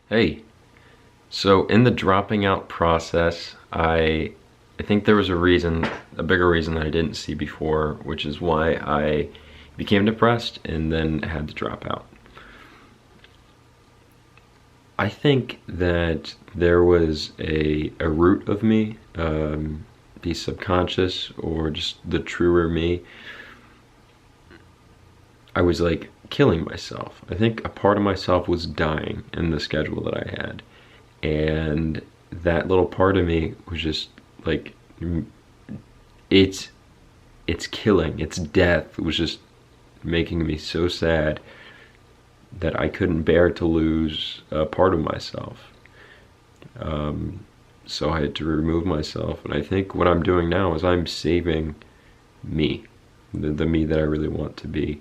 Hey, so in the dropping out process, I think there was a bigger reason that I didn't see before, which is why I became depressed and then had to drop out. I think that there was a root of me, the subconscious or just the truer me. I was like killing myself. I think a part of myself was dying in the schedule that I had. And that little part of me was just like, it's it's killing, it's death. It was just making me so sad that I couldn't bear to lose a part of myself. So I had to remove myself, and I think what I'm doing now is I'm saving me, the me that I really want to be.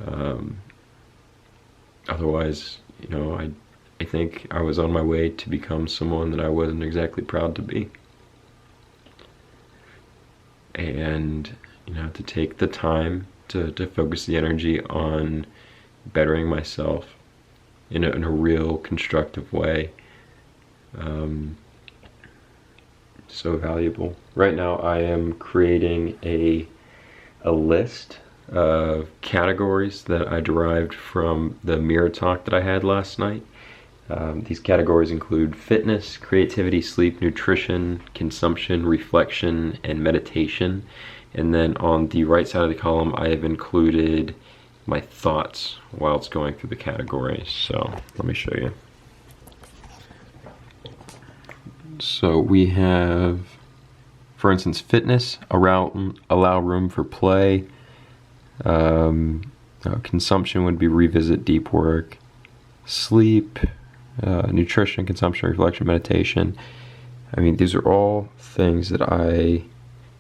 um, Otherwise, I think I was on my way to become someone that I wasn't exactly proud to be. And, to take the time to focus the energy on bettering myself in a real constructive way. Um, so valuable. Right now, I am creating a list of categories that I derived from the mirror talk that I had last night. These categories include fitness, creativity, sleep, nutrition, consumption, reflection, and meditation. And then on the right side of the column, I have included my thoughts while it's going through the categories. So let me show you. So we have, for instance, fitness, allow room for play. Consumption would be revisit deep work. Sleep, nutrition, consumption, reflection, meditation. I mean, these are all things that I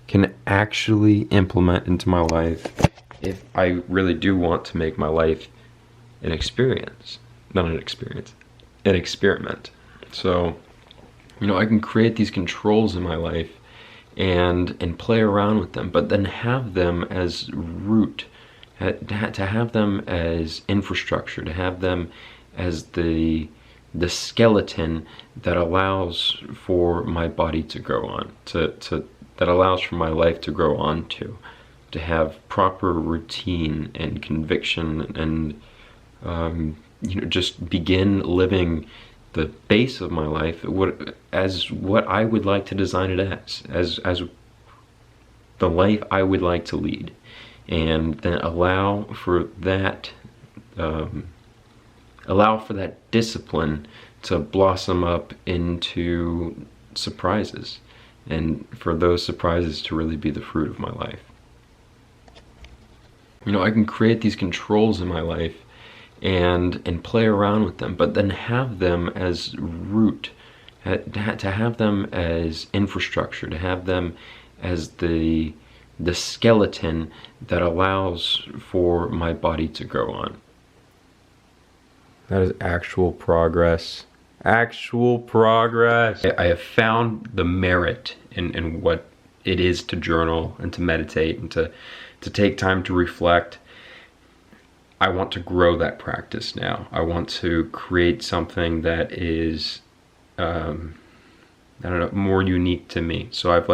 can actually implement into my life if I really do want to make my life an experience. Not an experience, an experiment. So, I can create these controls in my life and play around with them, but then have them as root, to have them as infrastructure, to have them as the skeleton that allows for my body to grow on, that allows for my life to grow onto, to have proper routine and conviction, and just begin living the base of my life as what I would like to design it as the life I would like to lead, and then allow for that discipline to blossom up into surprises, and for those surprises to really be the fruit of my life. I can create these controls in my life and play around with them, but then have them as root, to have them as infrastructure, to have them as the skeleton that allows for my body to grow on. That is actual progress. Actual progress. I have found the merit in what it is to journal and to meditate and to take time to reflect. I want to grow that practice now. I want to create something that is, more unique to me. So I've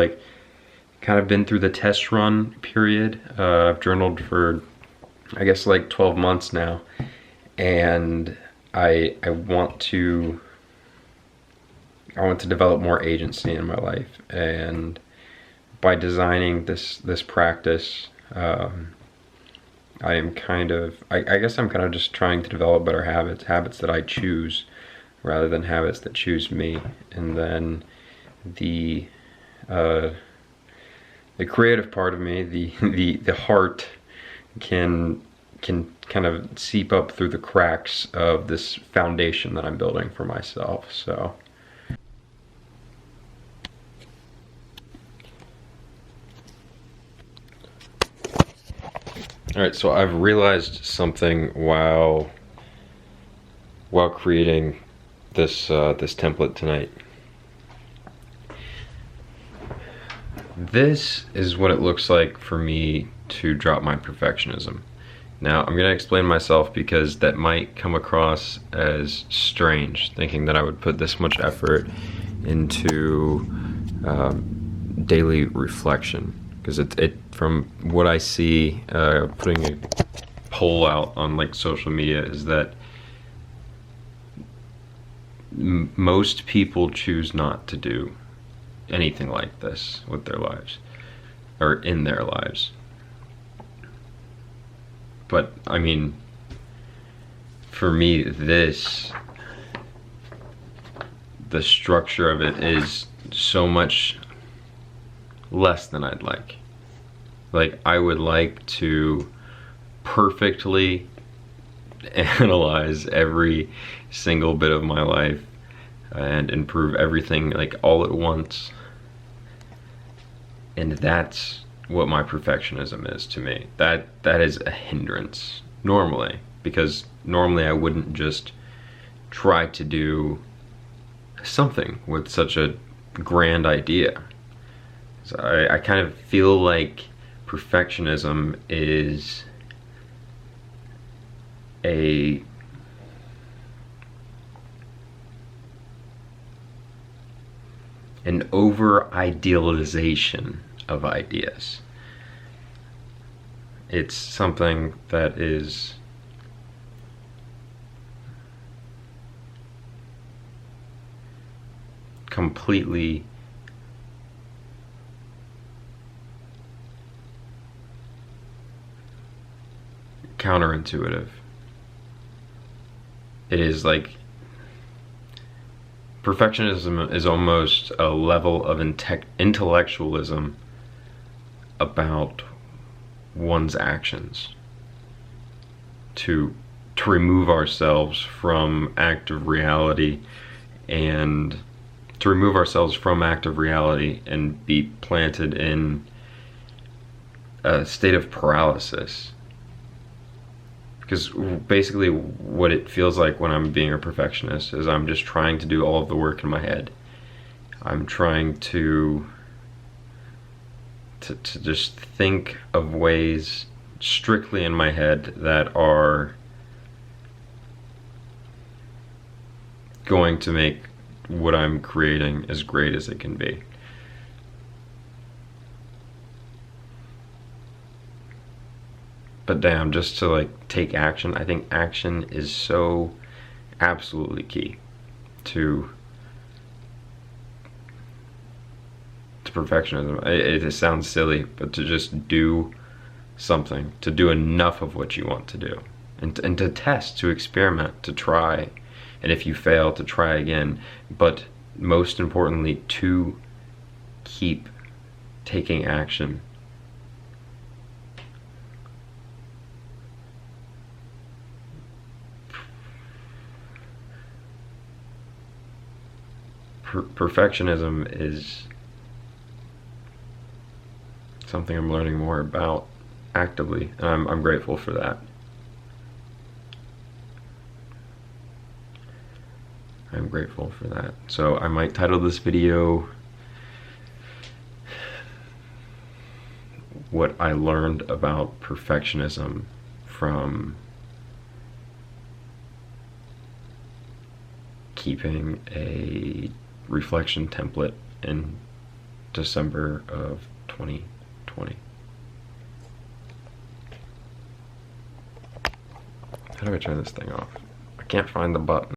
kind of been through the test run period. I've journaled for, I guess, 12 months now. And I want to develop more agency in my life. And by designing this practice, I guess I'm kind of just trying to develop better habits that I choose rather than habits that choose me. And then the creative part of me, the heart, can kind of seep up through the cracks of this foundation that I'm building for myself. So all right, so I've realized something while creating this template tonight. This is what it looks like for me to drop my perfectionism. Now, I'm going to explain myself because that might come across as strange, thinking that I would put this much effort into daily reflection. Because it from what I see, putting a poll out on like social media is that most people choose not to do anything like this with their lives or in their lives. But I mean, for me, the structure of it is so much less than I'd like. Like, I would like to perfectly analyze every single bit of my life and improve everything like all at once. And that's what my perfectionism is to me. That is a hindrance normally, because normally I wouldn't just try to do something with such a grand idea. So I kind of feel like perfectionism is an over-idealization of ideas. It's something that is completely counterintuitive. It is like perfectionism is almost a level of intellectualism about one's actions, to remove ourselves from active reality and be planted in a state of paralysis. Because basically what it feels like when I'm being a perfectionist is I'm just trying to do all of the work in my head. I'm trying to just think of ways strictly in my head that are going to make what I'm creating as great as it can be. But damn, just to like take action, I think action is so absolutely key to perfectionism. It sounds silly, but to just do something, to do enough of what you want to do, and to test, to experiment, to try, and if you fail, to try again, but most importantly, to keep taking action. Perfectionism is something I'm learning more about actively, and I'm grateful for that. I'm grateful for that. So I might title this video what I learned about perfectionism from keeping a reflection template in December of 2020. How do I turn this thing off? I can't find the button.